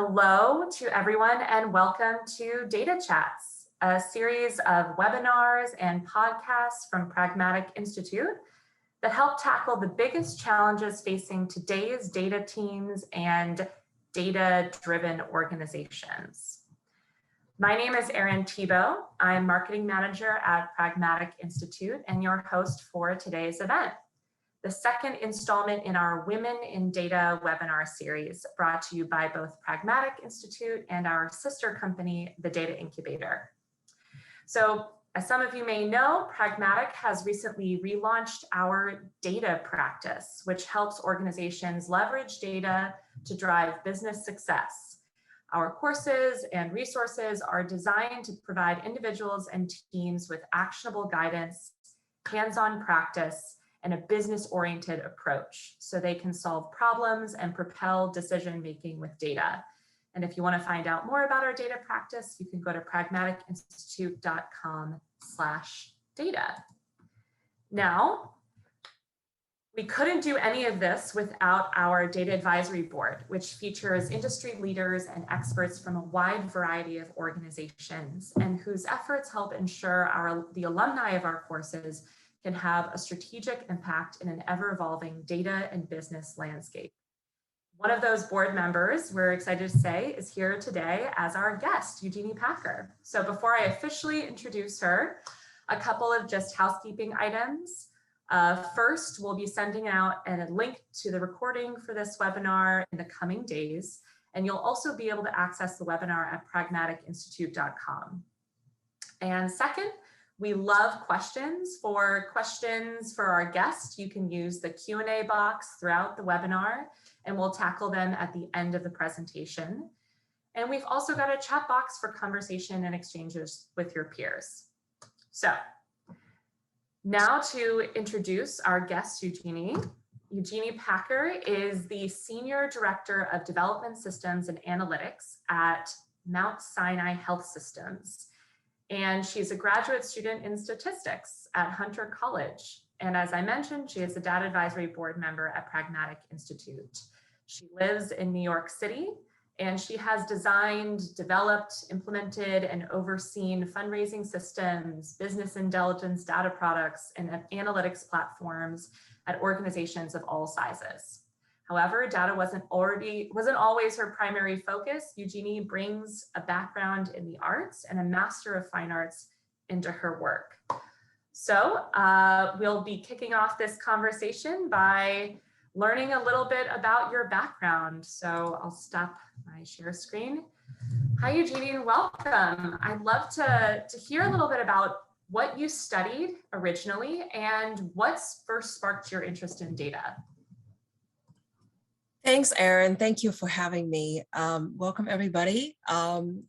Hello to everyone and welcome to Data Chats, a series of webinars and podcasts from Pragmatic Institute that help tackle the biggest challenges facing today's data teams and data-driven organizations. My name is Erin Thibeau. I'm Marketing Manager at Pragmatic Institute and your host for today's event, the second installment in our Women in Data webinar series, brought to you by both Pragmatic Institute and our sister company, the Data Incubator. So, as some of you may know, Pragmatic has recently relaunched our data practice, which helps organizations leverage data to drive business success. Our courses and resources are designed to provide individuals and teams with actionable guidance, hands-on practice, and a business-oriented approach so they can solve problems and propel decision-making with data. And if you want to find out more about our data practice, you can go to pragmaticinstitute.com/data. Now, we couldn't do any of this without our Data Advisory Board, which features industry leaders and experts from a wide variety of organizations and whose efforts help ensure the alumni of our courses can have a strategic impact in an ever-evolving data and business landscape. One of those board members, we're excited to say, is here today as our guest, Eugenie Packer. So before I officially introduce her, a couple of just housekeeping items. First, we'll be sending out a link to the recording for this webinar in the coming days, and you'll also be able to access the webinar at pragmaticinstitute.com. And second, we love questions. For questions for our guests, you can use the Q&A box throughout the webinar, and we'll tackle them at the end of the presentation. And we've also got a chat box for conversation and exchanges with your peers. So now to introduce our guest, Eugenie. Eugenie Packer is the Senior Director of Development Systems and Analytics at Mount Sinai Health Systems. And she's a graduate student in statistics at Hunter College. And as I mentioned, she is a data advisory board member at Pragmatic Institute. She lives in New York City, and she has designed, developed, implemented, and overseen fundraising systems, business intelligence data products, and analytics platforms at organizations of all sizes. However, data wasn't always her primary focus. Eugenie brings a background in the arts and a Master of Fine Arts into her work. So we'll be kicking off this conversation by learning a little bit about your background. So I'll stop my share screen. Hi, Eugenie, and welcome. I'd love to hear a little bit about what you studied originally and what's first sparked your interest in data. Thanks, Erin. Thank you for having me. Welcome, everybody. It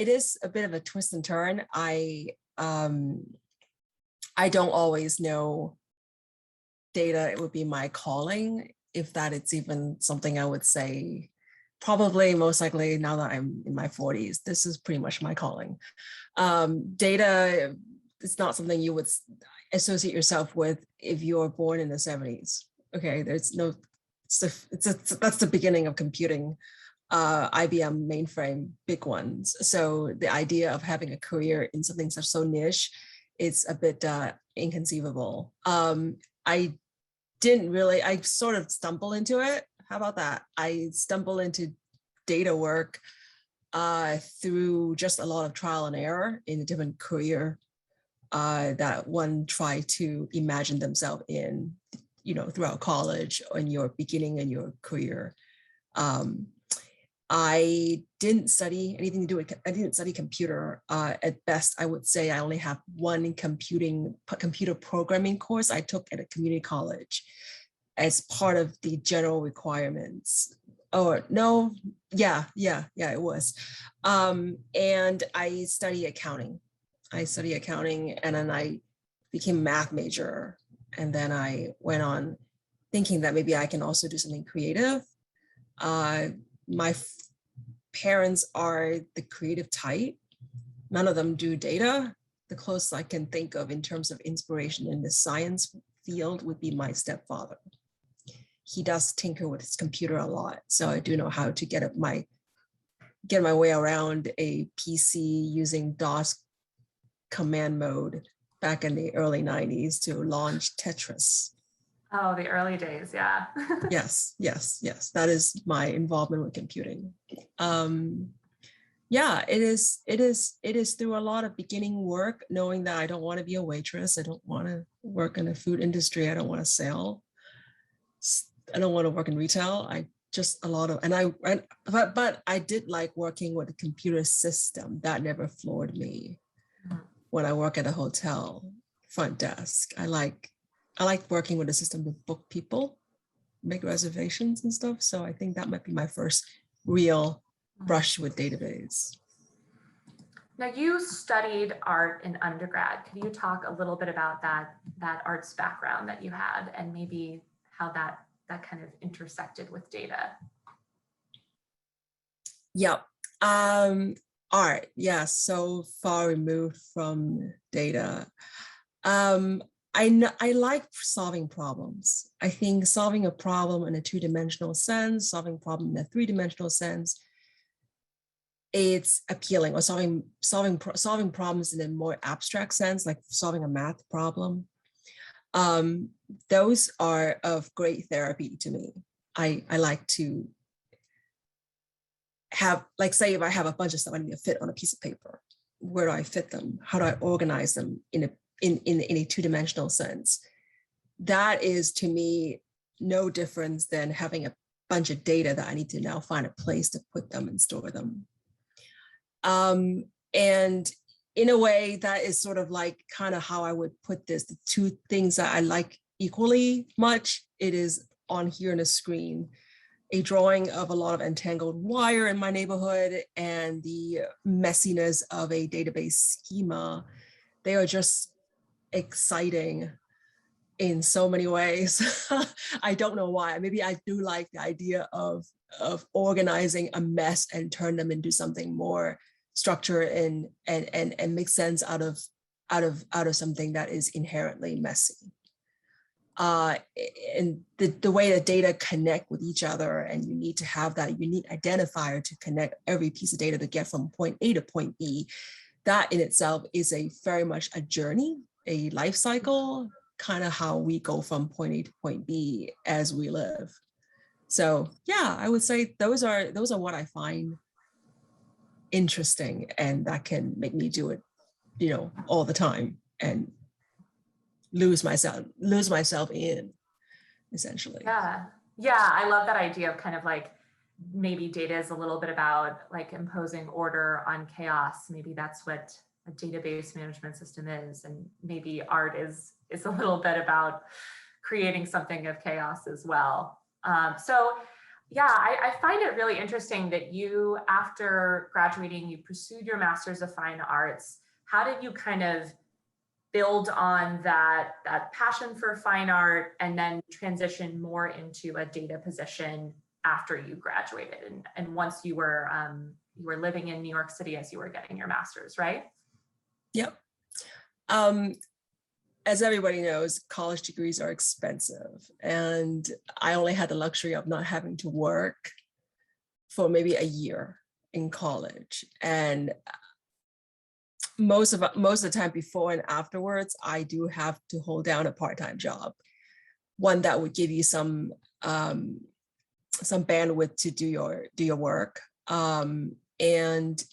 is a bit of a twist and turn. I don't always know data. It would be my calling, if that it's even something I would say. Probably, most likely, now that I'm in my 40s, this is pretty much my calling. Data is not something you would associate yourself with if you're born in the 70s. Okay, there's no, that's the beginning of computing, IBM mainframe, big ones. So the idea of having a career in something such so niche, it's a bit inconceivable. I sort of stumbled into it. How about that? I stumbled into data work through just a lot of trial and error in a different career that one tried to imagine themselves in, throughout college or in your beginning in your career. I didn't study anything to do with, I didn't study computer. At best, I would say I only have one computer programming course I took at a community college as part of the general requirements. Oh, no, yeah, it was. And I studied accounting. And then I became a math major. And then I went on thinking that maybe I can also do something creative. My parents are the creative type. None of them do data. The closest I can think of in terms of inspiration in the science field would be my stepfather. he does tinker with his computer a lot. So I do know how to get my way around a PC using DOS command mode back in the early 90s to launch Tetris. Oh, the early days, yeah. Yes. That is my involvement with computing. Yeah, it is through a lot of beginning work, knowing that I don't want to be a waitress. I don't want to work in the food industry. I don't want to sell. I don't want to work in retail. But I did like working with the computer system. That never floored me. When I work at a hotel front desk, I like working with the system to book people, make reservations and stuff. So I think that might be my first real brush with database. Now, you studied art in undergrad. Could you talk a little bit about that arts background that you had and maybe how that kind of intersected with data? Yep. Art, yeah, so far removed from data. I like solving problems. I think solving a problem in a two-dimensional sense, solving a problem in a three-dimensional sense, it's appealing. Or solving problems in a more abstract sense, like solving a math problem. Those are of great therapy to me. I like to have, like, say if I have a bunch of stuff I need to fit on a piece of paper, where do I fit them? How do I organize them in a two-dimensional sense? That is, to me, no difference than having a bunch of data that I need to now find a place to put them and store them. And in a way, that is sort of like kind of how I would put this, the two things that I like equally much. It is on here on the screen, a drawing of a lot of entangled wire in my neighborhood and the messiness of a database schema. They are just exciting in so many ways. I don't know why. Maybe I do like the idea of organizing a mess and turn them into something more structured and make sense out of something that is inherently messy. And the way that data connect with each other, and you need to have that unique identifier to connect every piece of data to get from point A to point B. That in itself is very much a journey, a life cycle, kind of how we go from point A to point B as we live. So yeah, I would say those are what I find interesting, and that can make me do it, all the time and lose myself in, essentially. Yeah, I love that idea of kind of like, maybe data is a little bit about like imposing order on chaos. Maybe that's what a database management system is, and maybe art is a little bit about creating something of chaos as well. So yeah, I find it really interesting that you, after graduating, you pursued your Master's of Fine Arts. How did you kind of build on that passion for fine art and then transition more into a data position after you graduated and once you were living in New York City as you were getting your master's, right? Yep. As everybody knows, college degrees are expensive, and I only had the luxury of not having to work for maybe a year in college. And most of the time before and afterwards, I do have to hold down a part-time job, one that would give you some bandwidth to do your work. And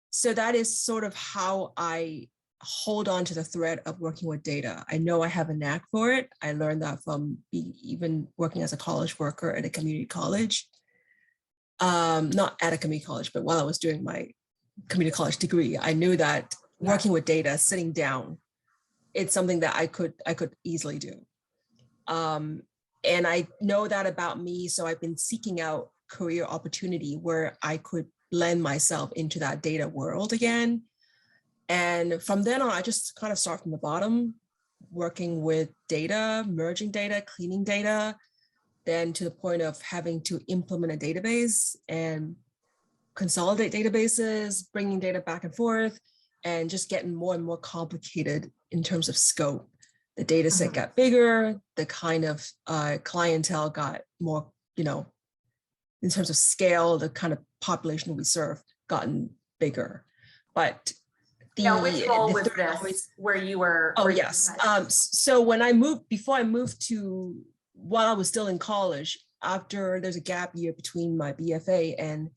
so that is sort of how I hold on to the thread of working with data. I know I have a knack for it. I learned that from even working as a college worker at a community college. Not at a community college, but while I was doing my community college degree, I knew that working with data, sitting down, it's something that I could easily do. And I know that about me, so I've been seeking out career opportunity where I could blend myself into that data world again. And from then on, I just kind of start from the bottom, working with data, merging data, cleaning data, then to the point of having to implement a database and consolidate databases, bringing data back and forth, and just getting more and more complicated in terms of scope The data set got bigger, the kind of clientele got more, you know, in terms of scale, the kind of population we serve gotten bigger. But now, which role was this where you were? Oh, yes. So when I moved, before I moved to, while I was still in college, after there's a gap year between my BFA and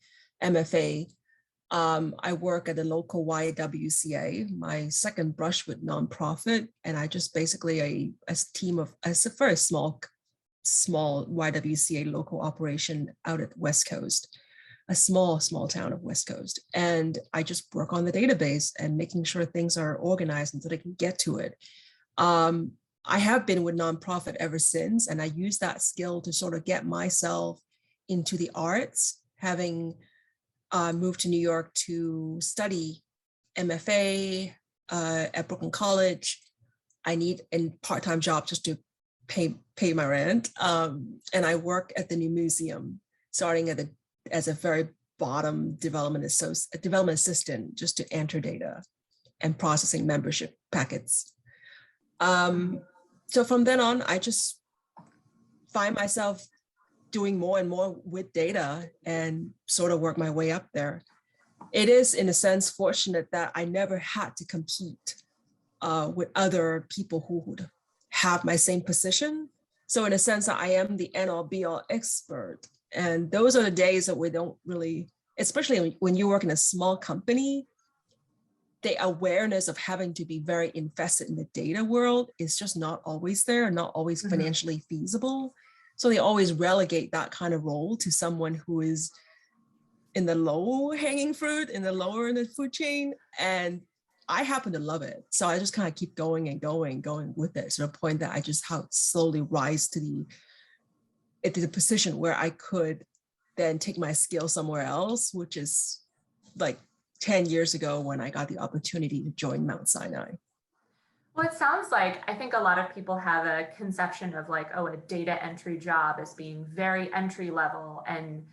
MFA, I work at the local YWCA, my second brush with nonprofit. And I just basically as a very small YWCA local operation out at West Coast, a small town of West Coast. And I just work on the database and making sure things are organized until they can get to it. I have been with nonprofit ever since, and I use that skill to sort of get myself into the arts, having moved to New York to study MFA at Brooklyn College. I need a part-time job just to pay my rent. And I work at the new museum, starting as a very bottom development assistant, just to enter data and processing membership packets. So from then on, I just find myself doing more and more with data and sort of work my way up there. It is, in a sense, fortunate that I never had to compete with other people who would have my same position. So in a sense, I am the end all be all expert. And those are the days that we don't really, especially when you work in a small company, the awareness of having to be very invested in the data world is just not always there, not always financially feasible. So they always relegate that kind of role to someone who is in the low hanging fruit, in the lower in the food chain. And I happen to love it. So I just kind of keep going and going with it, to the point that I just slowly rise to the position where I could then take my skill somewhere else, which is like 10 years ago when I got the opportunity to join Mount Sinai. Well, it sounds like, I think a lot of people have a conception of like, oh, a data entry job as being very entry level. And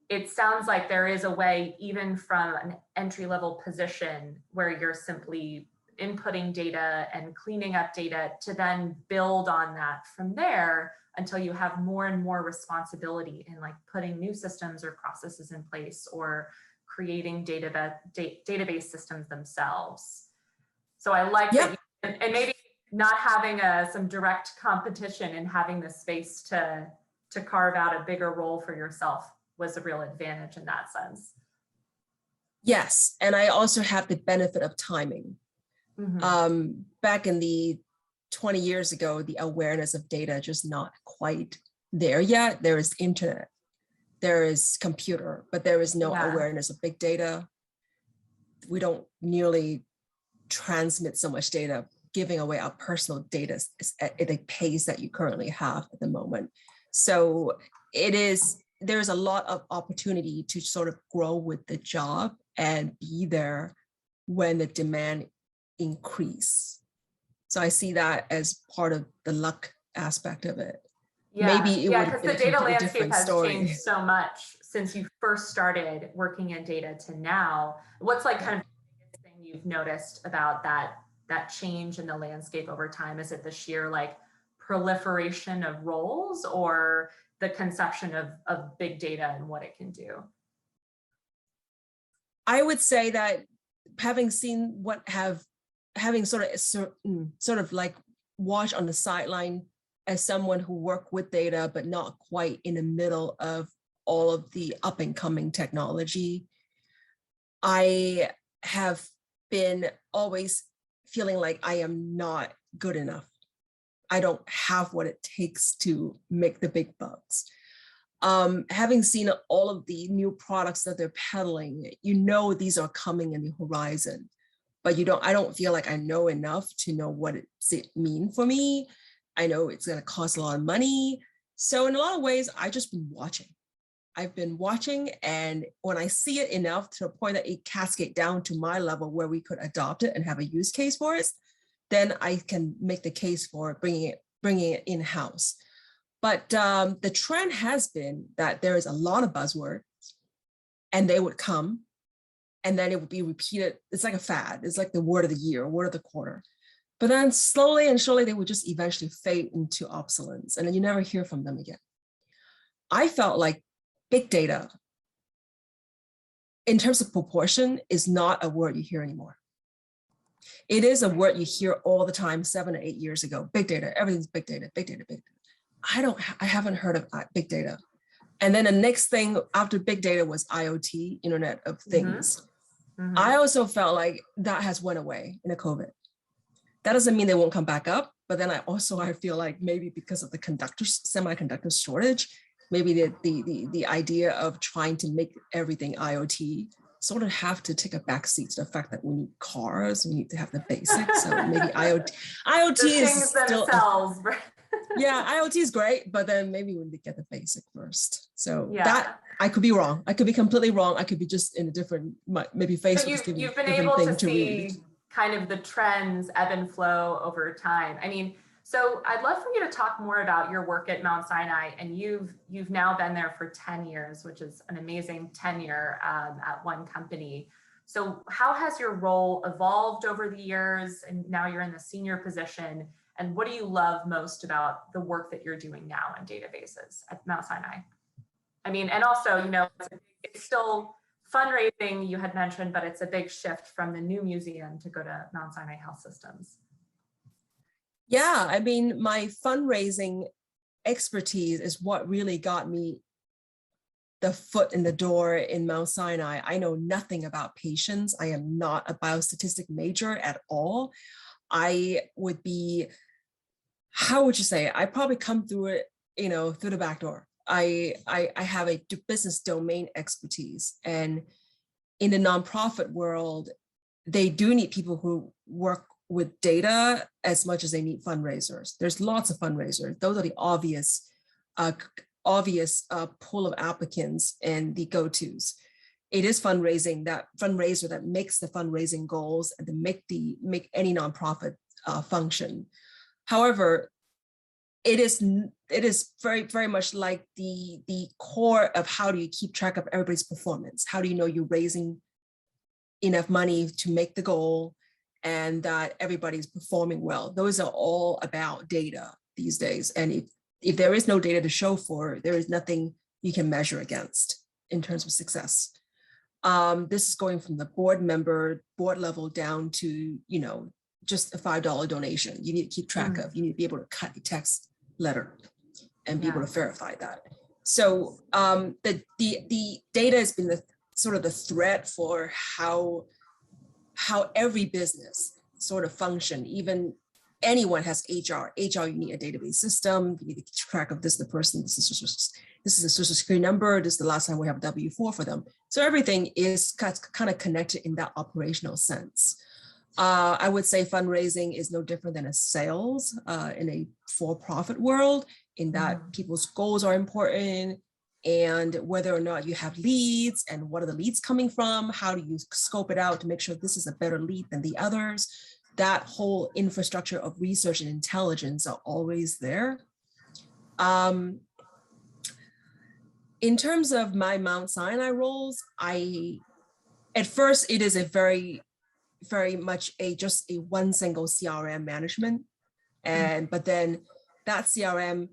it sounds like there is a way, even from an entry level position, where you're simply inputting data and cleaning up data to then build on that from there until you have more and more responsibility in like putting new systems or processes in place or creating database systems themselves. So I like that, and maybe not having some direct competition and having the space to carve out a bigger role for yourself was a real advantage in that sense. Yes, and I also have the benefit of timing. Back in the 20 years ago, the awareness of data just not quite there yet. There is internet, there is computer, but there is no awareness of big data. We don't nearly transmit so much data, giving away our personal data at a pace that you currently have at the moment. So there's a lot of opportunity to sort of grow with the job and be there when the demand increase. So I see that as part of the luck aspect of it. Maybe it would because the data landscape has changed so much since you first started working in data to now. What's like kind of the biggest thing you've noticed about that change in the landscape over time? Is it the sheer like proliferation of roles, or the conception of big data and what it can do? I would say that having seen having sort of like watched on the sideline as someone who worked with data, but not quite in the middle of all of the up and coming technology, I have been always feeling like I am not good enough. I don't have what it takes to make the big bucks. Having seen all of the new products that they're peddling, these are coming in the horizon, but I don't feel like I know enough to know what it mean for me. I know it's going to cost a lot of money. So in a lot of ways, I've been watching, and when I see it enough to the point that it cascades down to my level where we could adopt it and have a use case for it, then I can make the case for bringing it in-house. But the trend has been that there is a lot of buzzwords, and they would come, and then it would be repeated. It's like a fad. It's like the word of the year, word of the quarter. But then slowly and surely, they would just eventually fade into obsolescence, and then you never hear from them again. I felt like big data, in terms of proportion, is not a word you hear anymore. It is a word you hear all the time 7 or 8 years ago. Big data, everything's big data, big data, big data. I haven't heard of big data. And then the next thing after big data was IoT, Internet of Things. I also felt like that has went away in the COVID. That doesn't mean they won't come back up, but then I feel like maybe because of the semiconductor shortage, maybe the idea of trying to make everything IoT sort of have to take a backseat to the fact that we need cars, we need to have the basics. So maybe IoT is still themselves. Yeah, IoT is great, but then maybe we need to get the basic first. So that I could be wrong. I could be completely wrong. I could be just in a different, maybe Facebook. But you've been able to see kind of the trends ebb and flow over time. I mean, so I'd love for you to talk more about your work at Mount Sinai, and you've now been there for 10 years, which is an amazing tenure at one company. So how has your role evolved over the years? And now you're in the senior position. And what do you love most about the work that you're doing now in databases at Mount Sinai? I mean, and also, you know, it's still fundraising, you had mentioned, but it's a big shift from the new museum to go to Mount Sinai Health Systems. Yeah, I mean, my fundraising expertise is what really got me the foot in the door in Mount Sinai. I know nothing about patients. I am not a biostatistic major at all. I would be, how would you say, I probably come through it, you know, through the back door. I have a business domain expertise, and in the nonprofit world, they do need people who work with data as much as they need fundraisers. There's lots of fundraisers. Those are the obvious pool of applicants and the go-tos. It is fundraising, that fundraiser that makes the fundraising goals and to make any nonprofit function. However, it is very, very much like the core of how do you keep track of everybody's performance? How do you know you're raising enough money to make the goal and that everybody's performing well? Those are all about data these days. And if there is no data to show for, there is nothing you can measure against in terms of success. This is going from the board level down to, you know, just a $5 donation. You need to keep track of. You need to be able to cut a text letter and be able to verify that. So the data has been the sort of the thread for how every business sort of function. Even anyone has HR. HR, you need a database system. You need to keep track of this, the person, this is a social security number. This is the last time we have a W-4 for them. So everything is kind of connected in that operational sense. I would say fundraising is no different than a sales in a for-profit world, in that people's goals are important, and whether or not you have leads and what are the leads coming from, how do you scope it out to make sure this is a better lead than the others. That whole infrastructure of research and intelligence are always there. In terms of my Mount Sinai roles, at first it is a very much just a one single CRM management. But then that CRM,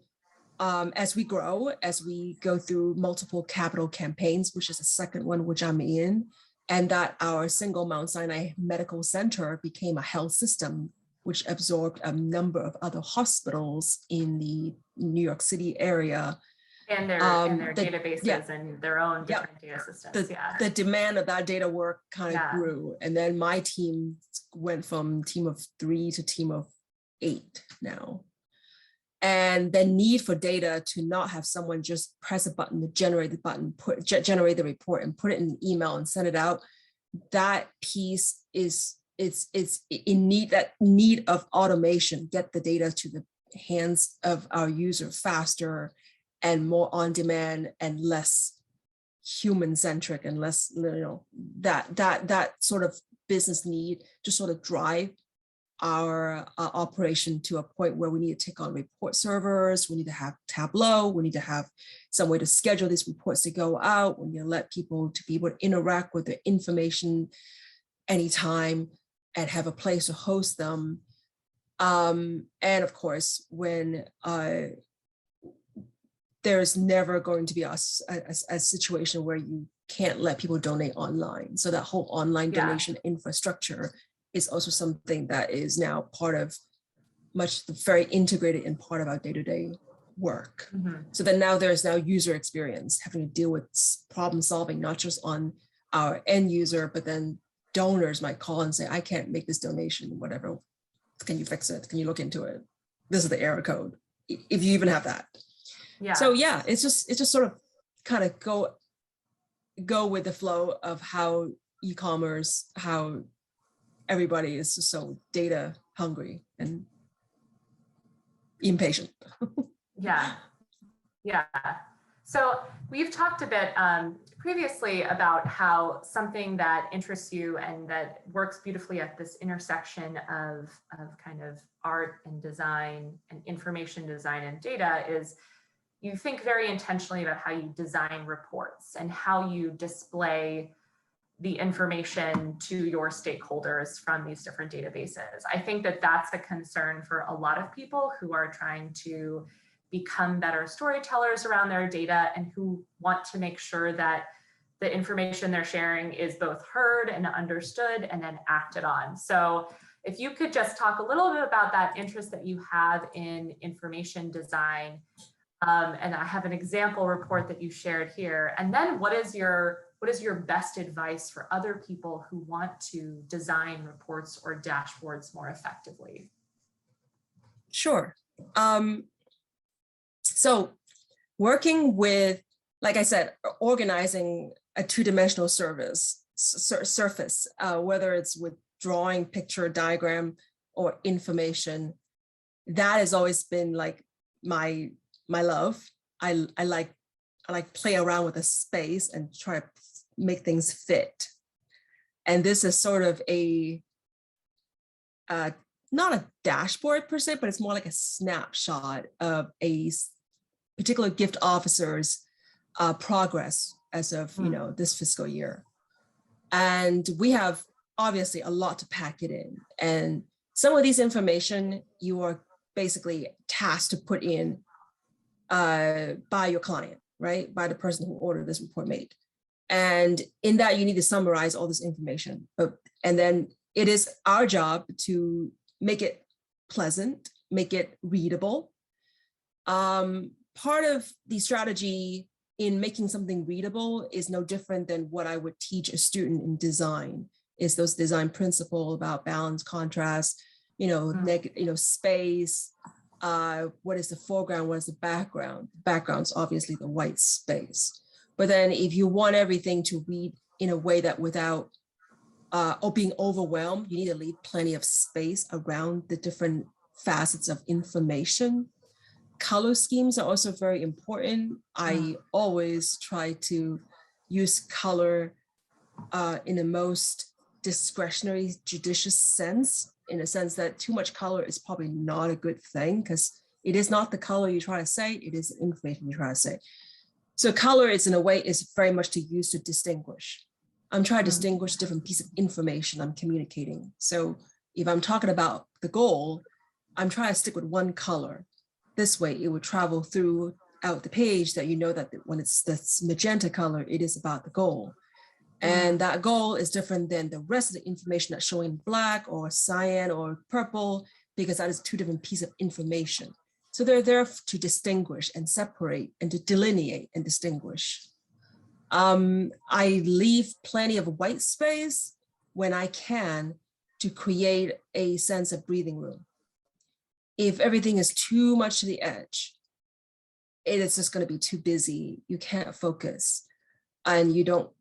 as we grow, as we go through multiple capital campaigns, which is the second one, which I'm in, and that our single Mount Sinai Medical Center became a health system, which absorbed a number of other hospitals in the New York City area. And their databases and their own different data systems. The demand of that data work kind of grew. And then my team went from team of 3 to team of 8 now. And the need for data to not have someone just press a button to generate the button, generate the report and put it in an email and send it out. That piece it's in need, that need of automation, get the data to the hands of our user faster and more on demand and less human centric and less, you know, that sort of business need to sort of drive our operation to a point where we need to take on report servers, we need to have Tableau, we need to have some way to schedule these reports to go out, we need to let people to be able to interact with the information anytime and have a place to host them. And of course, when there's never going to be a situation where you can't let people donate online. So that whole online donation infrastructure is also something that is now part of very integrated in part of our day-to-day work. So then now there's user experience, having to deal with problem solving, not just on our end user, but then donors might call and say, I can't make this donation, whatever. Can you fix it? Can you look into it? This is the error code, if you even have that. So yeah, it's just sort of kind of go with the flow of how e-commerce, how everybody is just so data hungry and impatient. Yeah. So we've talked a bit previously about how something that interests you and that works beautifully at this intersection of kind of art and design and information design and data is you think very intentionally about how you design reports and how you display the information to your stakeholders from these different databases. I think that that's a concern for a lot of people who are trying to become better storytellers around their data and who want to make sure that the information they're sharing is both heard and understood and then acted on. So if you could just talk a little bit about that interest that you have in information design, and I have an example report that you shared here. And then what is your best advice for other people who want to design reports or dashboards more effectively? Sure. So working with, like I said, organizing a two-dimensional surface, whether it's with drawing, picture, diagram, or information, that has always been like my love. I like play around with a space and try to make things fit. And this is sort of a, not a dashboard per se, but it's more like a snapshot of a particular gift officer's progress as of this fiscal year. And we have obviously a lot to pack it in. And some of these information you are basically tasked to put in by your client, right? By the person who ordered this report made. And in that, you need to summarize all this information. And then it is our job to make it pleasant, make it readable. Part of the strategy in making something readable is no different than what I would teach a student in design, is those design principles about balance, contrast, space, what is the foreground, what is the background? The background's obviously the white space. But then if you want everything to read in a way that without being overwhelmed, you need to leave plenty of space around the different facets of information. Color schemes are also very important. I always try to use color in the most discretionary, judicious sense, in a sense that too much color is probably not a good thing, because it is not the color you try to say, it is the information you try to say. So color is, in a way, is very much to use to distinguish. I'm trying to distinguish different pieces of information I'm communicating. So if I'm talking about the goal, I'm trying to stick with one color. This way it would travel throughout the page, that you know that when it's this magenta color, it is about the goal. And that goal is different than the rest of the information that's showing black or cyan or purple, because that is two different pieces of information. So they're there to distinguish and separate and to delineate and distinguish. I leave plenty of white space when I can to create a sense of breathing room. If everything is too much to the edge, it is just going to be too busy. You can't focus, and you don't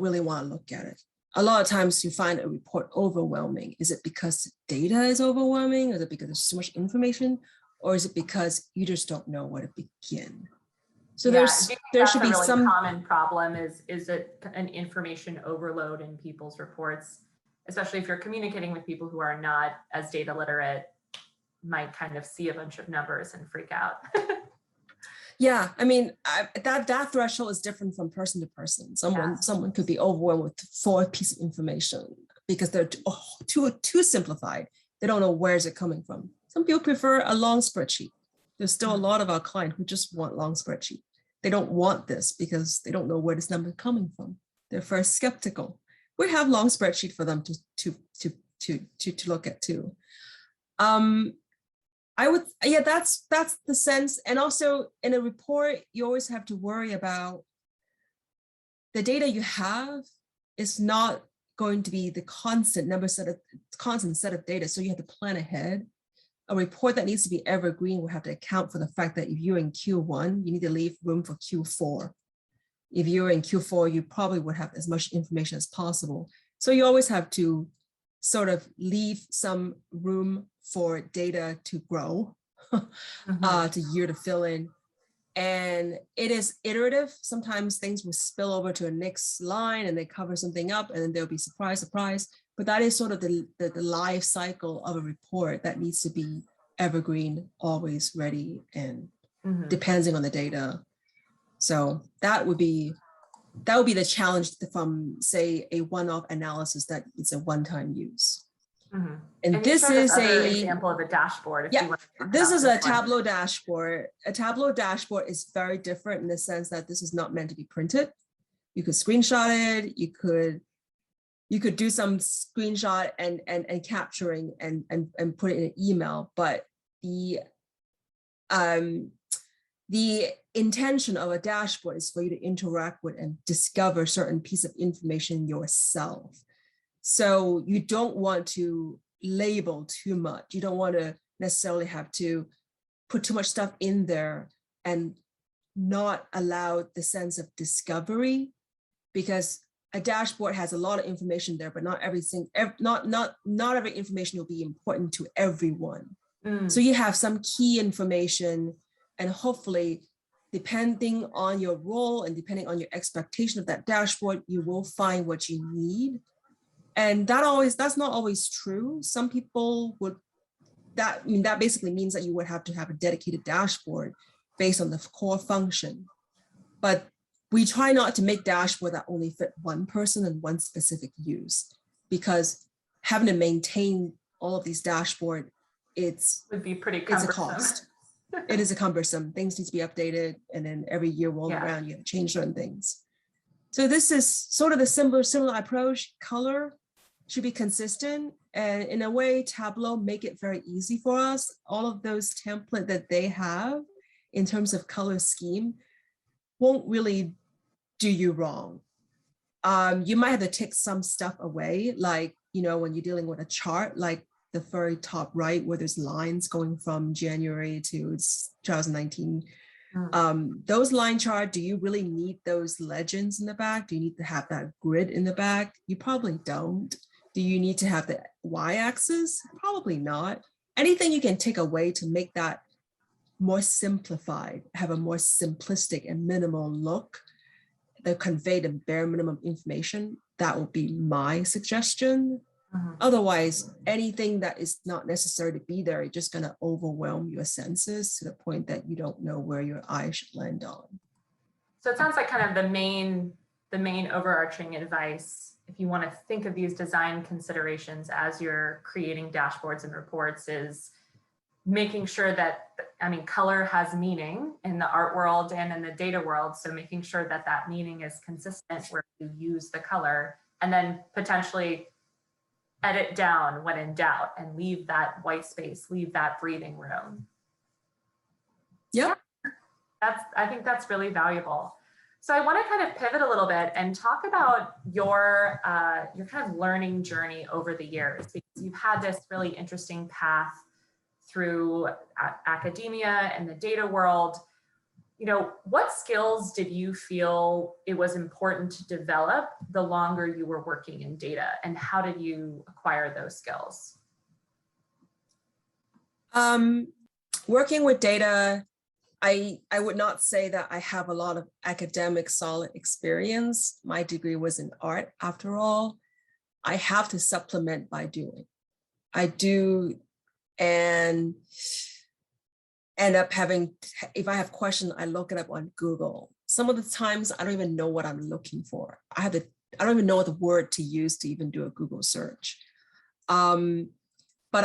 really want to look at it. A lot of times you find a report overwhelming. Is it because the data is overwhelming? Is it because there's so much information? Or is it because you just don't know where to begin? So there should be really some common problem. Is it an information overload in people's reports, especially if you're communicating with people who are not as data literate, might kind of see a bunch of numbers and freak out. Yeah, I mean, that threshold is different from person to person. Someone could be overwhelmed with 4 pieces of information because they're too simplified. they don't know where's it coming from. Some people prefer a long spreadsheet. There's still a lot of our clients who just want long spreadsheet. They don't want this because they don't know where this number is coming from. They're first skeptical. We have long spreadsheet for them to look at too. That's the sense. And also in a report, you always have to worry about the data you have is not going to be the constant set of data. So you have to plan ahead. A report that needs to be evergreen will have to account for the fact that if you're in Q1, you need to leave room for Q4. If you're in Q4, you probably would have as much information as possible. So you always have to sort of leave some room for data to grow, to year to fill in. And it is iterative. Sometimes things will spill over to a next line and they cover something up and then there'll be surprise. But that is sort of the life cycle of a report that needs to be evergreen, always ready, and depending on the data. So that would be the challenge from, say, a one-off analysis that it's a one-time use. And this is an example of a dashboard. This is a Tableau dashboard. A Tableau dashboard is very different in the sense that this is not meant to be printed. You could screenshot it. You could do some screenshot and capturing and put it in an email. But the intention of a dashboard is for you to interact with and discover certain piece of information yourself. So you don't want to label too much. You don't want to necessarily have to put too much stuff in there and not allow the sense of discovery, because a dashboard has a lot of information there, but not everything, not every information will be important to everyone. So you have some key information, and hopefully, depending on your role and depending on your expectation of that dashboard, you will find what you need. And that's not always true. Some people would, that basically means that you would have to have a dedicated dashboard based on the core function. But we try not to make dashboard that only fit one person and one specific use, because having to maintain all of these dashboard, would be pretty cumbersome. It's a cost. It is a cumbersome. Things need to be updated, and then every year rolling around, you have to change certain things. So this is sort of a similar approach. Color should be consistent, and in a way, Tableau make it very easy for us. All of those templates that they have in terms of color scheme won't really do you wrong. You might have to take some stuff away, like, when you're dealing with a chart, like the very top right, where there's lines going from January to 2019. Those line chart, do you really need those legends in the back? Do you need to have that grid in the back? You probably don't. Do you need to have the y-axis? Probably not. Anything you can take away to make that more simplified, have a more simplistic and minimal look that convey the bare minimum information, that would be my suggestion. Otherwise, anything that is not necessary to be there, it's just going to overwhelm your senses to the point that you don't know where your eye should land on. So it sounds like kind of the main overarching advice, if you want to think of these design considerations as you're creating dashboards and reports, is making sure that, color has meaning in the art world and in the data world. So making sure that that meaning is consistent where you use the color, and then potentially edit down when in doubt and leave that white space, leave that breathing room. Yeah. I think that's really valuable. So I want to kind of pivot a little bit and talk about your kind of learning journey over the years, because you've had this really interesting path through academia and the data world. What skills did you feel it was important to develop the longer you were working in data, and how did you acquire those skills? Working with data, I would not say that I have a lot of academic solid experience. My degree was in art, after all. I have to supplement by doing. I do, and end up having, if I have questions, I look it up on Google. Some of the times I don't even know what I'm looking for. I don't even know what the word to use to even do a Google search. but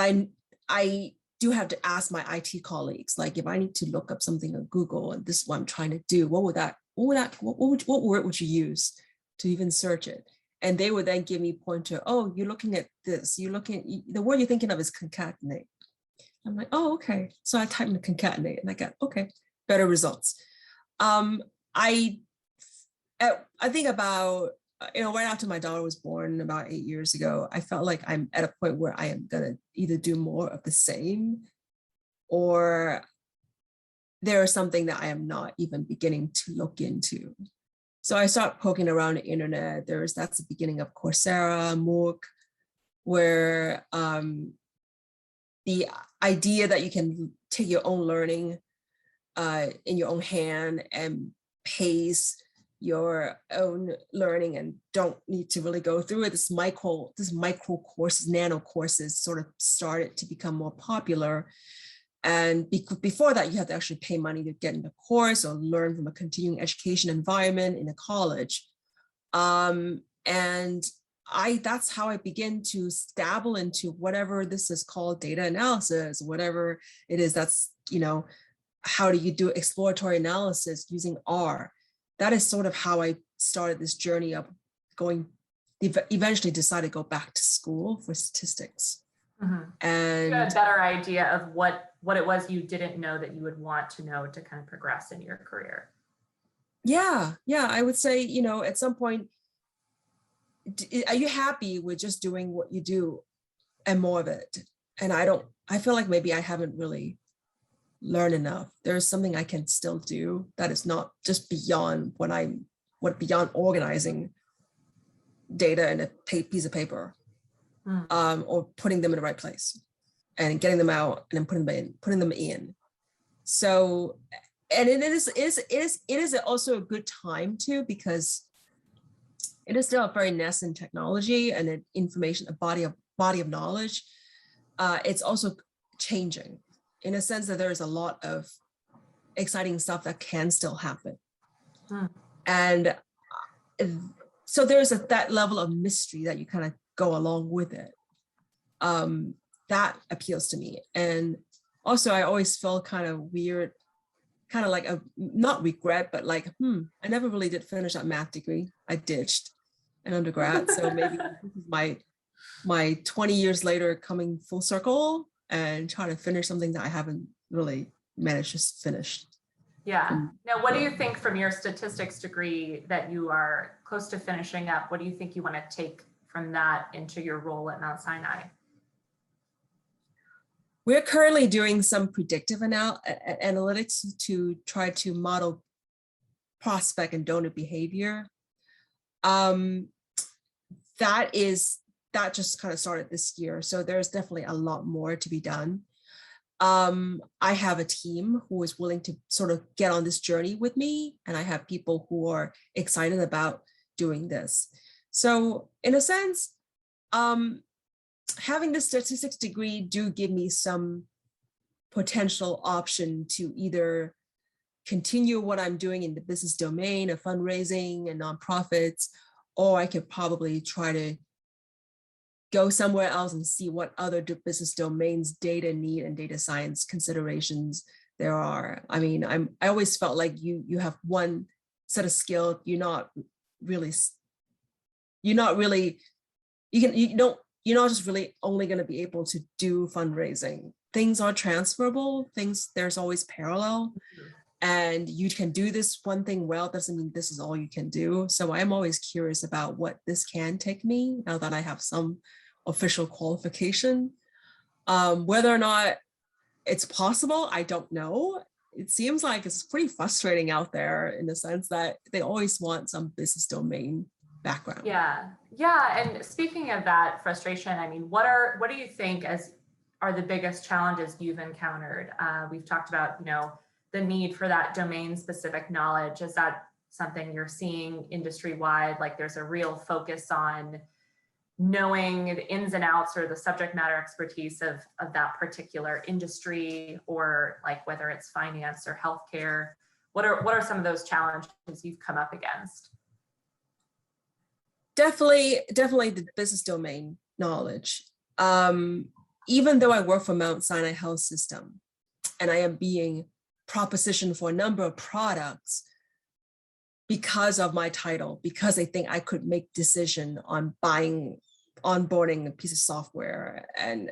I do have to ask my IT colleagues, like if I need to look up something on Google and this is what I'm trying to do, what word would you use to even search it? And they would then give me pointer, oh, you're looking at this, the word you're thinking of is concatenate. I'm like, oh, okay. So I type in concatenate and I got, okay, better results. I think about, right after my daughter was born about 8 years ago, I felt like I'm at a point where I am gonna either do more of the same, or there is something that I am not even beginning to look into. So I start poking around the internet. That's the beginning of Coursera, MOOC, where the idea that you can take your own learning in your own hand and pace your own learning and don't need to really go through it. This micro courses, nano courses sort of started to become more popular. And before that, you have to actually pay money to get in the course or learn from a continuing education environment in a college. And that's how I begin to dabble into whatever this is called, data analysis, whatever it is. That's, how do you do exploratory analysis using R? That is sort of how I started this journey of eventually decided to go back to school for statistics. Mm-hmm. And you had a better idea of what it was you didn't know that you would want to know to kind of progress in your career. Yeah, I would say, at some point, are you happy with just doing what you do and more of it? And I feel like maybe I haven't really learned enough. There's something I can still do that is not just beyond beyond organizing data in a piece of paper, or putting them in the right place and getting them out and then putting them in. So, and it is also a good time too, because it is still a very nascent technology and an information, a body of knowledge. It's also changing in a sense that there is a lot of exciting stuff that can still happen. And so there's that level of mystery that you kind of go along with it. That appeals to me. And also I always felt kind of weird, kind of like not regret, but like, I never really did finish that math degree. I ditched an undergrad. So maybe this is my 20 years later coming full circle and trying to finish something that I haven't really managed to finish. Yeah. Now, what do you think from your statistics degree that you are close to finishing up? What do you think you want to take from that into your role at Mount Sinai? We're currently doing some predictive analytics to try to model prospect and donor behavior. That just kind of started this year. So there's definitely a lot more to be done. I have a team who is willing to sort of get on this journey with me, and I have people who are excited about doing this. So in a sense, having the statistics degree do give me some potential option to either continue what I'm doing in the business domain of fundraising and nonprofits, or I could probably try to go somewhere else and see what other business domains data need and data science considerations there are. I mean, I always felt like you have one set of skills. You're not just really only going to be able to do fundraising. Things are transferable. There's always parallel. And you can do this one thing well, doesn't mean this is all you can do. So I'm always curious about what this can take me now that I have some official qualification. Whether or not it's possible, I don't know. It seems like it's pretty frustrating out there in the sense that they always want some business domain background. Yeah. And speaking of that frustration, I mean, what do you think are the biggest challenges you've encountered? We've talked about, the need for that domain specific knowledge. Is that something you're seeing industry wide? Like there's a real focus on knowing the ins and outs or the subject matter expertise of that particular industry, or like whether it's finance or healthcare? What are some of those challenges you've come up against? Definitely the business domain knowledge. even though I work for Mount Sinai Health System and I am being propositioned for a number of products because of my title, because they think I could make decision on onboarding a piece of software and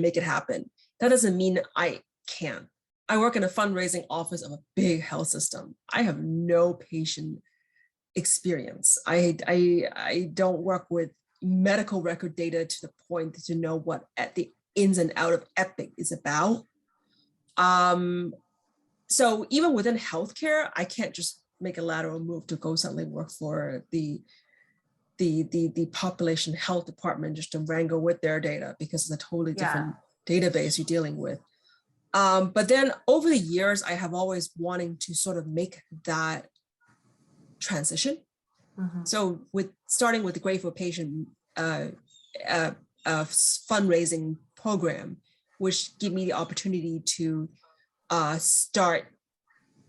make it happen, that doesn't mean I can. I work in a fundraising office of a big health system. I have no patient experience. I don't work with medical record data to the point to know what at the ins and out of Epic is about. So even within healthcare, I can't just make a lateral move to go suddenly work for the population health department just to wrangle with their data, because it's a totally different database you're dealing with. But then over the years, I have always wanting to sort of make that transition. Mm-hmm. So starting with the Grateful Patient fundraising program, which give me the opportunity to start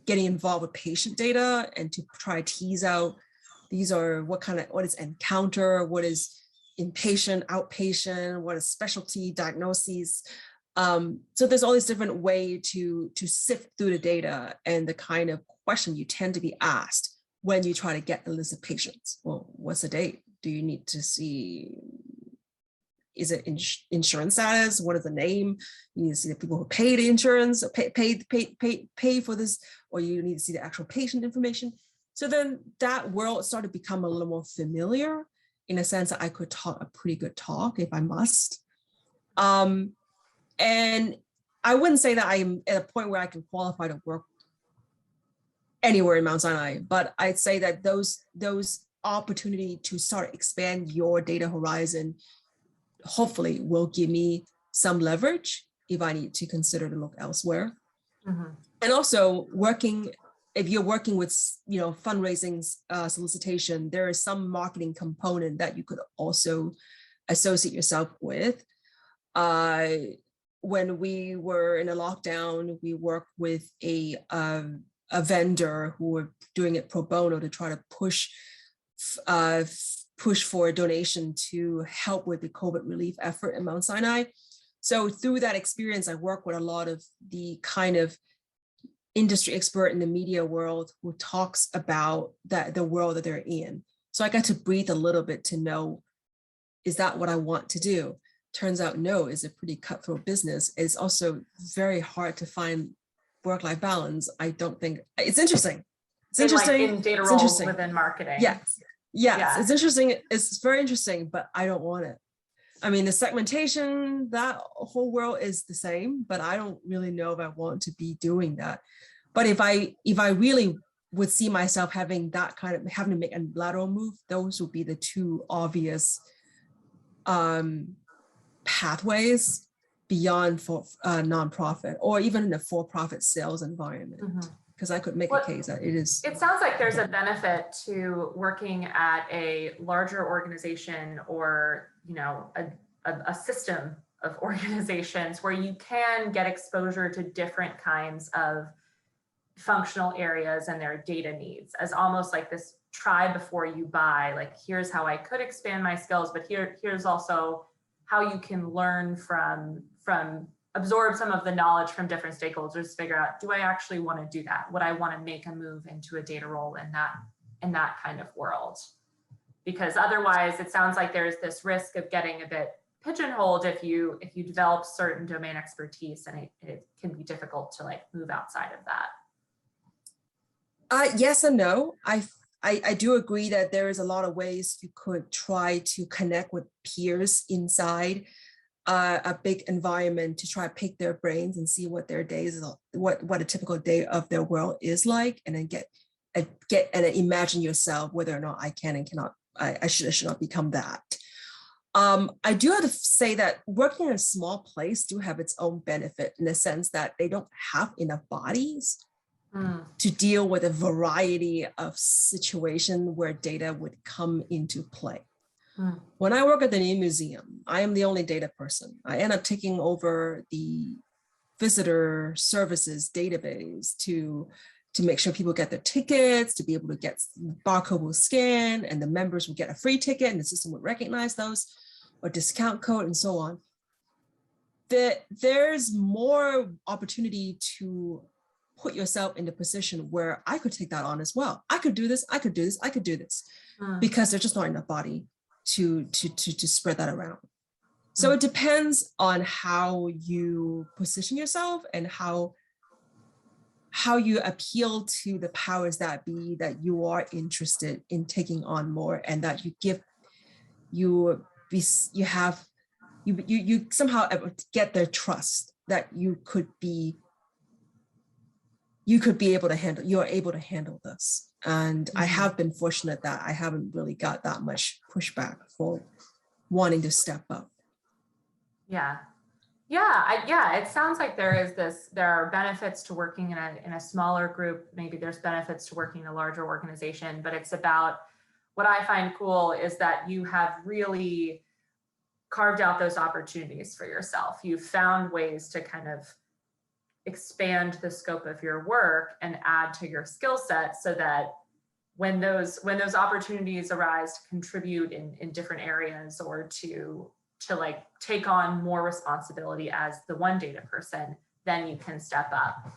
getting involved with patient data and to try to tease out what is encounter, what is inpatient, outpatient, what is specialty diagnoses. So there's all these different ways to sift through the data and the kind of question you tend to be asked when you try to get a list of patients. Well, what's the date? Do you need to see, is it insurance status? What is the name? You need to see the people who pay the insurance, pay for this, or you need to see the actual patient information. So then that world started to become a little more familiar in a sense that I could talk a pretty good talk if I must. And I wouldn't say that I'm at a point where I can qualify to work anywhere in Mount Sinai, but I'd say that those opportunity to start expand your data horizon hopefully will give me some leverage if I need to consider to look elsewhere. Mm-hmm. And also if you're working with, fundraising solicitation, there is some marketing component that you could also associate yourself with. When we were in a lockdown, we worked with a vendor who were doing it pro bono to try to push for a donation to help with the COVID relief effort in Mount Sinai. So through that experience, I work with a lot of the kind of industry expert in the media world who talks about the world that they're in. So I got to breathe a little bit to know, is that what I want to do? Turns out, no, it's a pretty cutthroat business. It's also very hard to find work-life balance. I don't think, it's interesting. It's interesting. Like in data roles within marketing. Yes. It's interesting. It's very interesting, but I don't want it. I mean, the segmentation, that whole world is the same, but I don't really know if I want to be doing that. But if I really would see myself having to make a lateral move, those would be the two obvious pathways beyond for nonprofit or even in a for-profit sales environment. Mm-hmm. Because I could make a case that it is. It sounds like there's a benefit to working at a larger organization or, a system of organizations where you can get exposure to different kinds of functional areas and their data needs as almost like this try before you buy, like, here's how I could expand my skills, but here's also how you can learn from absorb some of the knowledge from different stakeholders to figure out, do I actually want to do that? Would I want to make a move into a data role in that kind of world? Because otherwise it sounds like there's this risk of getting a bit pigeonholed if you develop certain domain expertise, and it can be difficult to move outside of that. Yes and no. I do agree that there is a lot of ways you could try to connect with peers inside a big environment to try to pick their brains and see what their days, what a typical day of their world is like, and then get and imagine yourself whether or not I can and cannot, I should not become that. I do have to say that working in a small place do have its own benefit in the sense that they don't have enough bodies to deal with a variety of situations where data would come into play. When I work at the new museum, I am the only data person. I end up taking over the visitor services database to make sure people get their tickets, to be able to get barcode will scan, and the members will get a free ticket and the system would recognize those, or discount code and so on. there's more opportunity to put yourself in the position where I could take that on as well. I could do this, I could do this, I could do this, because there's just not enough body to spread that around. So it depends on how you position yourself and how you appeal to the powers that be that you are interested in taking on more, and that you somehow get their trust that you could be able to handle, you're able to handle this. And I have been fortunate that I haven't really got that much pushback for wanting to step up. Yeah. Yeah, it sounds like there are benefits to working in a smaller group. Maybe there's benefits to working in a larger organization, but it's about, what I find cool is that you have really carved out those opportunities for yourself. You've found ways to kind of expand the scope of your work and add to your skill set, so that when those opportunities arise to contribute in different areas, or to like take on more responsibility as the one data person, then you can step up.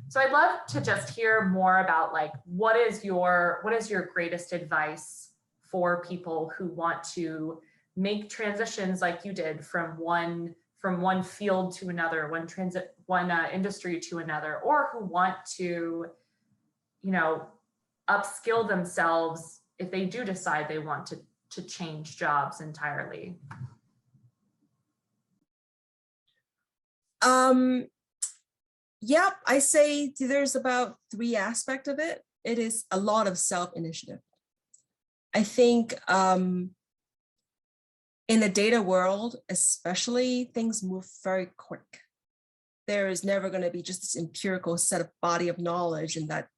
So I'd love to just hear more about, like, what is your greatest advice for people who want to make transitions like you did from one field to another, one industry to another, or who want to, upskill themselves if they do decide they want to change jobs entirely? Yep, I say there's about 3 aspects of it. It is a lot of self-initiative. I think in the data world, especially, things move very quick. There is never going to be just this empirical set of body of knowledge, and that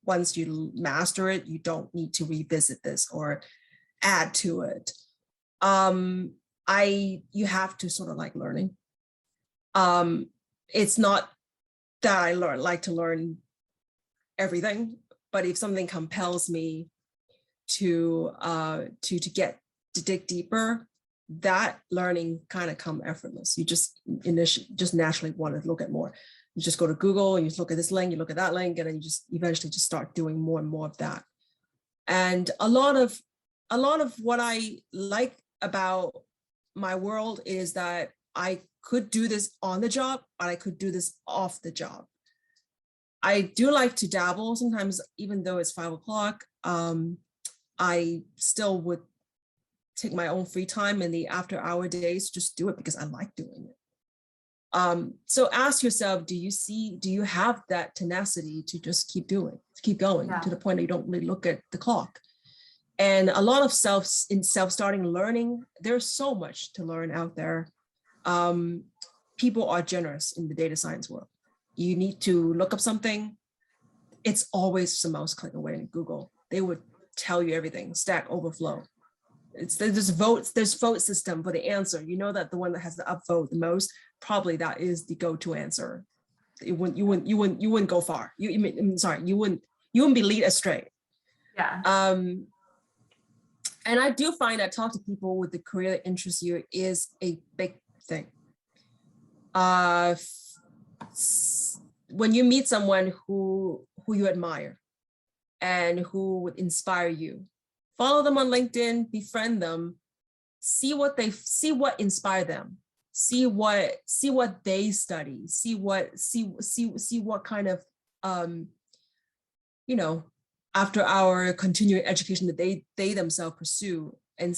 once you master it, you don't need to revisit this or add to it. You have to sort of like learning. It's not that I like to learn everything, but if something compels me to dig deeper, that learning kind of come effortless. You just naturally want to look at more. You just go to Google and you just look at this link, you look at that link, and then you just eventually just start doing more and more of that. And a lot of what I like about my world is that I could do this on the job, but I could do this off the job. I do like to dabble sometimes, even though it's 5 o'clock. I still would take my own free time in the after-hour days, just do it because I like doing it. So ask yourself, do you have that tenacity to just keep going to the point that you don't really look at the clock? And a lot of self-starting learning, there's so much to learn out there. People are generous in the data science world. You need to look up something, it's always a mouse click away in Google. They would tell you everything. Stack Overflow. There's vote system for the answer. You know that the one that has the upvote the most, probably that is the go-to answer. You wouldn't go far. You wouldn't be lead astray. Yeah. And I do find that talk to people with the career that interests you is a big thing. When you meet someone who you admire and who would inspire you, follow them on LinkedIn, befriend them, see what inspired them, see what they study, see what kind of after our continuing education that they themselves pursue, and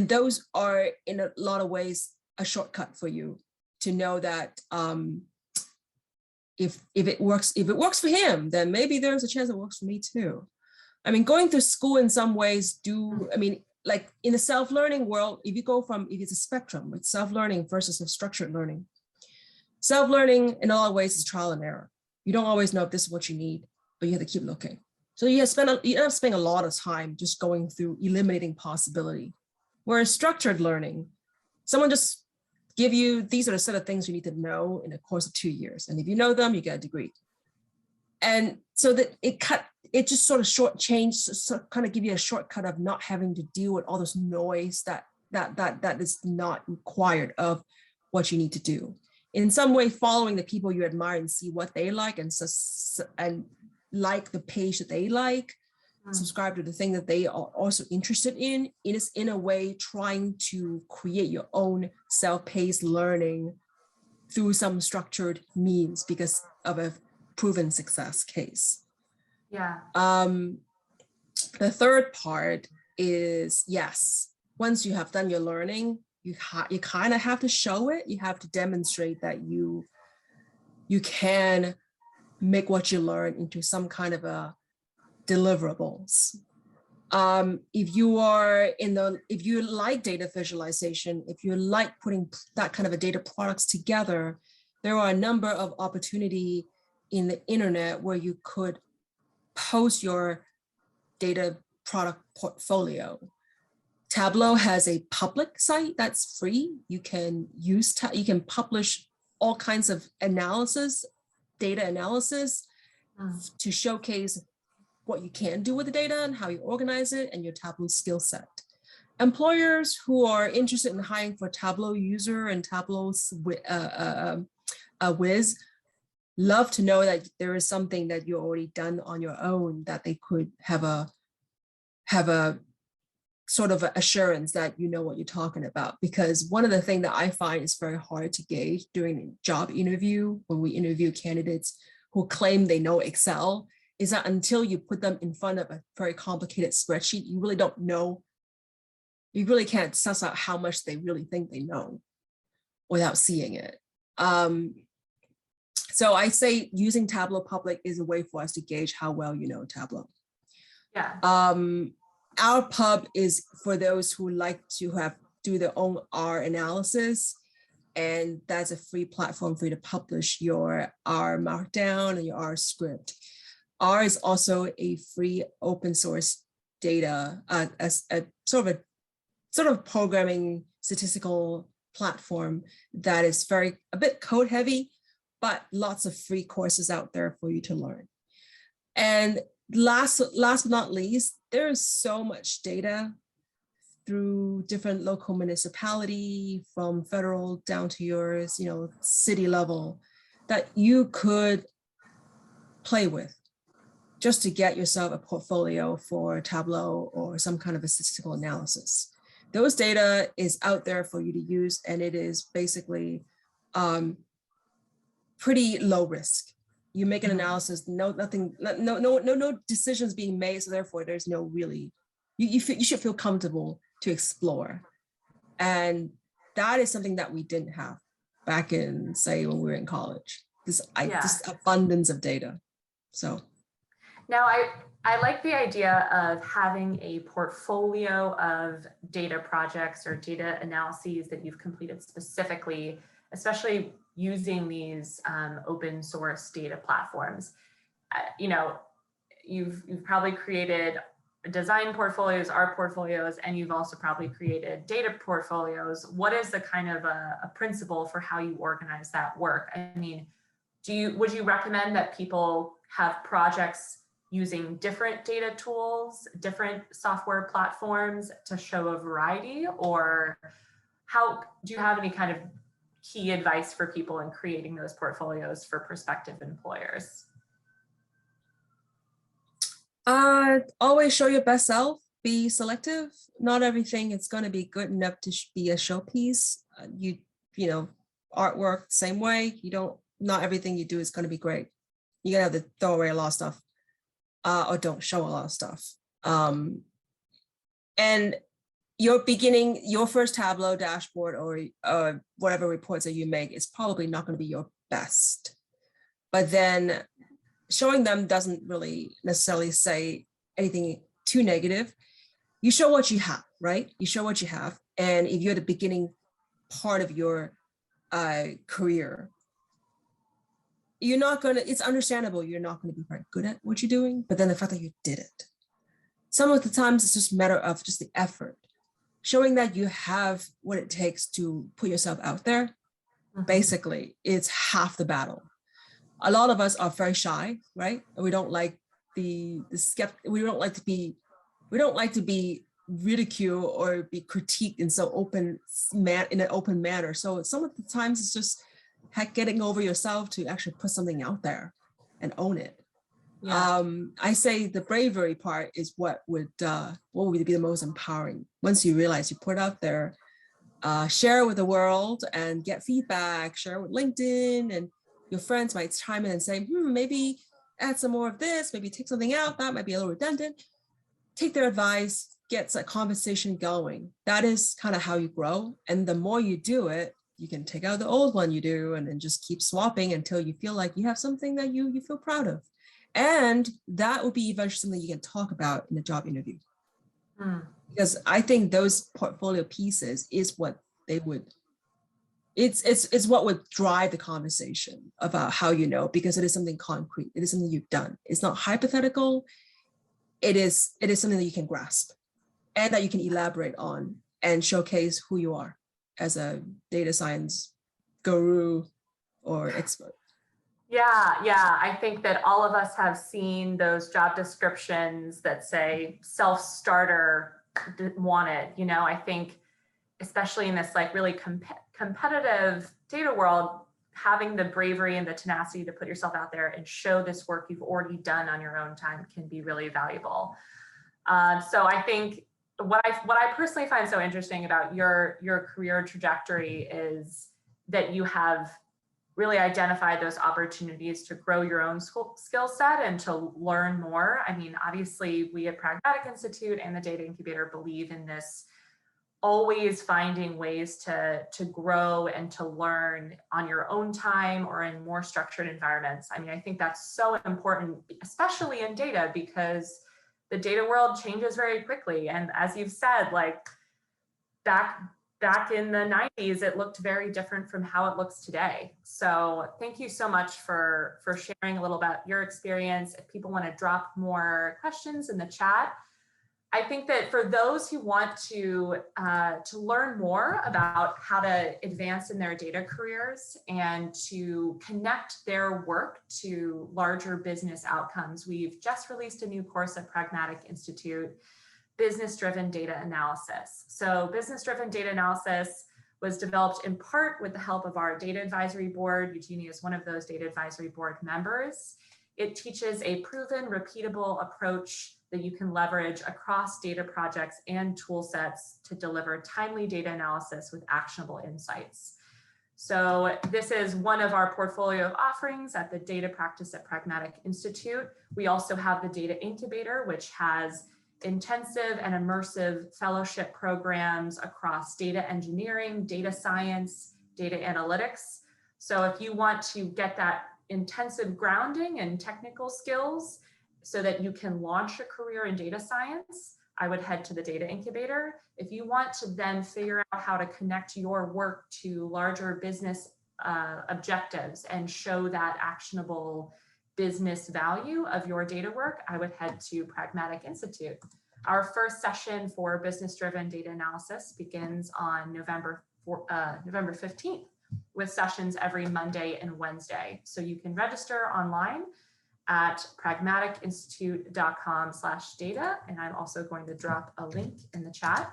those are in a lot of ways a shortcut for you to know that if it works for him, then maybe there's a chance it works for me too. I mean, going through school in some ways like in the self-learning world, if it's a spectrum, it's self-learning versus a structured learning. Self-learning in a lot of ways is trial and error. You don't always know if this is what you need, but you have to keep looking. So you end up spending a lot of time just going through eliminating possibility. Whereas structured learning, someone just give you, these are the set of things you need to know in a course of 2 years. And if you know them, you get a degree. And so that it just sort of kind of give you a shortcut of not having to deal with all this noise that is not required of what you need to do. In some way, following the people you admire and see what they like and like the page that they like, subscribe to the thing that they are also interested in. It is in a way trying to create your own self-paced learning through some structured means because of a proven success case. Yeah. The third part is, yes, once you have done your learning, you kind of have to show it. You have to demonstrate that you can make what you learn into some kind of a deliverables. If you like data visualization, if you like putting that kind of a data products together, there are a number of opportunity in the internet where you could post your data product portfolio. Tableau has a public site that's free. You can publish all kinds of data analysis to showcase what you can do with the data and how you organize it and your Tableau skill set. Employers who are interested in hiring for Tableau user and Tableau's whiz love to know that there is something that you already done on your own that they could have a sort of assurance that you know what you're talking about. Because one of the things that I find is very hard to gauge during a job interview when we interview candidates who claim they know Excel is that until you put them in front of a very complicated spreadsheet, you really don't know. You really can't suss out how much they really think they know without seeing it. So I say using Tableau Public is a way for us to gauge how well you know Tableau. Yeah. Our pub is for those who like to do their own R analysis, and that's a free platform for you to publish your R Markdown and your R script. R is also a free open source data, as a sort of programming statistical platform that is a bit code heavy, but lots of free courses out there for you to learn. And last but not least, there is so much data through different local municipality, from federal down to yours, city level, that you could play with just to get yourself a portfolio for Tableau or some kind of a statistical analysis. Those data is out there for you to use, and it is basically pretty low risk. You make an analysis, no decisions being made, so therefore there's no really, you should feel comfortable to explore. And that is something that we didn't have back in, say, when we were in college, this abundance of data. So now I like the idea of having a portfolio of data projects or data analyses that you've completed specifically, especially using these open source data platforms. You've probably created design portfolios, art portfolios, and you've also probably created data portfolios. What is the kind of a principle for how you organize that work? I mean, would you recommend that people have projects using different data tools, different software platforms to show a variety, or do you have any kind of key advice for people in creating those portfolios for prospective employers? Always show your best self, be selective. Not everything is going to be good enough to be a showpiece. Artwork, same way. Not everything you do is going to be great. You're going to have to throw away a lot of stuff, or don't show a lot of stuff. And your first Tableau dashboard or whatever reports that you make is probably not going to be your best. But then showing them doesn't really necessarily say anything too negative. You show what you have, right? You show what you have. And if you're the beginning part of your career, it's understandable you're not going to be very good at what you're doing, but then the fact that you did it. Some of the times it's just a matter of just the effort. Showing that you have what it takes to put yourself out there, basically, it's half the battle. A lot of us are very shy, right? And we don't like we don't like to be ridicule or be critiqued in an open manner. So some of the times it's just getting over yourself to actually put something out there and own it. Yeah. I say the bravery part is what would be the most empowering. Once you realize you put it out there, share it with the world and get feedback, share it with LinkedIn, and your friends might chime in and say, maybe add some more of this, maybe take something out, that might be a little redundant. Take their advice, gets a conversation going. That is kind of how you grow. And the more you do it, you can take out the old one you do and then just keep swapping until you feel like you have something that you feel proud of. And that will be eventually something you can talk about in a job interview. Because I think those portfolio pieces is what they would, it's what would drive the conversation about how you know, because it is something concrete. It is something you've done. It's not hypothetical. It is something that you can grasp and that you can elaborate on and showcase who you are as a data science guru or expert. Yeah, I think that all of us have seen those job descriptions that say self-starter wanted. I think especially in this like really competitive data world, having the bravery and the tenacity to put yourself out there and show this work you've already done on your own time can be really valuable. So I think what I personally find so interesting about your career trajectory is that you have really identified those opportunities to grow your own skill set and to learn more. I mean, obviously we at Pragmatic Institute and the Data Incubator believe in this always finding ways to grow and to learn on your own time or in more structured environments. I mean, I think that's so important, especially in data, because the data world changes very quickly. And as you've said, like back in the 90s, it looked very different from how it looks today. So thank you so much for sharing a little about your experience. If people want to drop more questions in the chat, I think that for those who want to learn more about how to advance in their data careers and to connect their work to larger business outcomes, we've just released a new course at Pragmatic Institute, Business-Driven Data Analysis. So business-driven data analysis was developed in part with the help of our data advisory board. Eugenie is one of those data advisory board members. It teaches a proven, repeatable approach that you can leverage across data projects and tool sets to deliver timely data analysis with actionable insights. So this is one of our portfolio of offerings at the data practice at Pragmatic Institute. We also have the Data Incubator, which has intensive and immersive fellowship programs across data engineering, data science, data analytics. So if you want to get that intensive grounding and technical skills so that you can launch a career in data science, I would head to the Data Incubator. If you want to then figure out how to connect your work to larger business objectives and show that actionable business value of your data work, I would head to Pragmatic Institute. Our first session for business-driven data analysis begins on November 15th with sessions every Monday and Wednesday. So you can register online at pragmaticinstitute.com/data. And I'm also going to drop a link in the chat.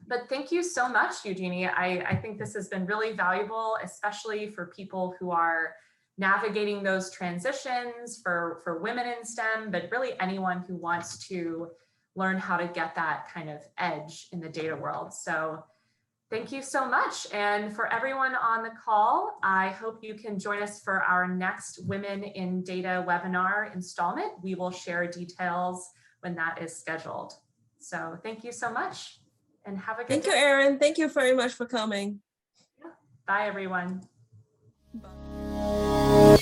But thank you so much, Eugenie. I think this has been really valuable, especially for people who are navigating those transitions, for women in STEM, but really anyone who wants to learn how to get that kind of edge in the data world. So thank you so much. And for everyone on the call, I hope you can join us for our next Women in Data webinar installment. We will share details when that is scheduled. So thank you so much and have a good day. Thank you, Erin. Thank you very much for coming. Bye, everyone. Bye.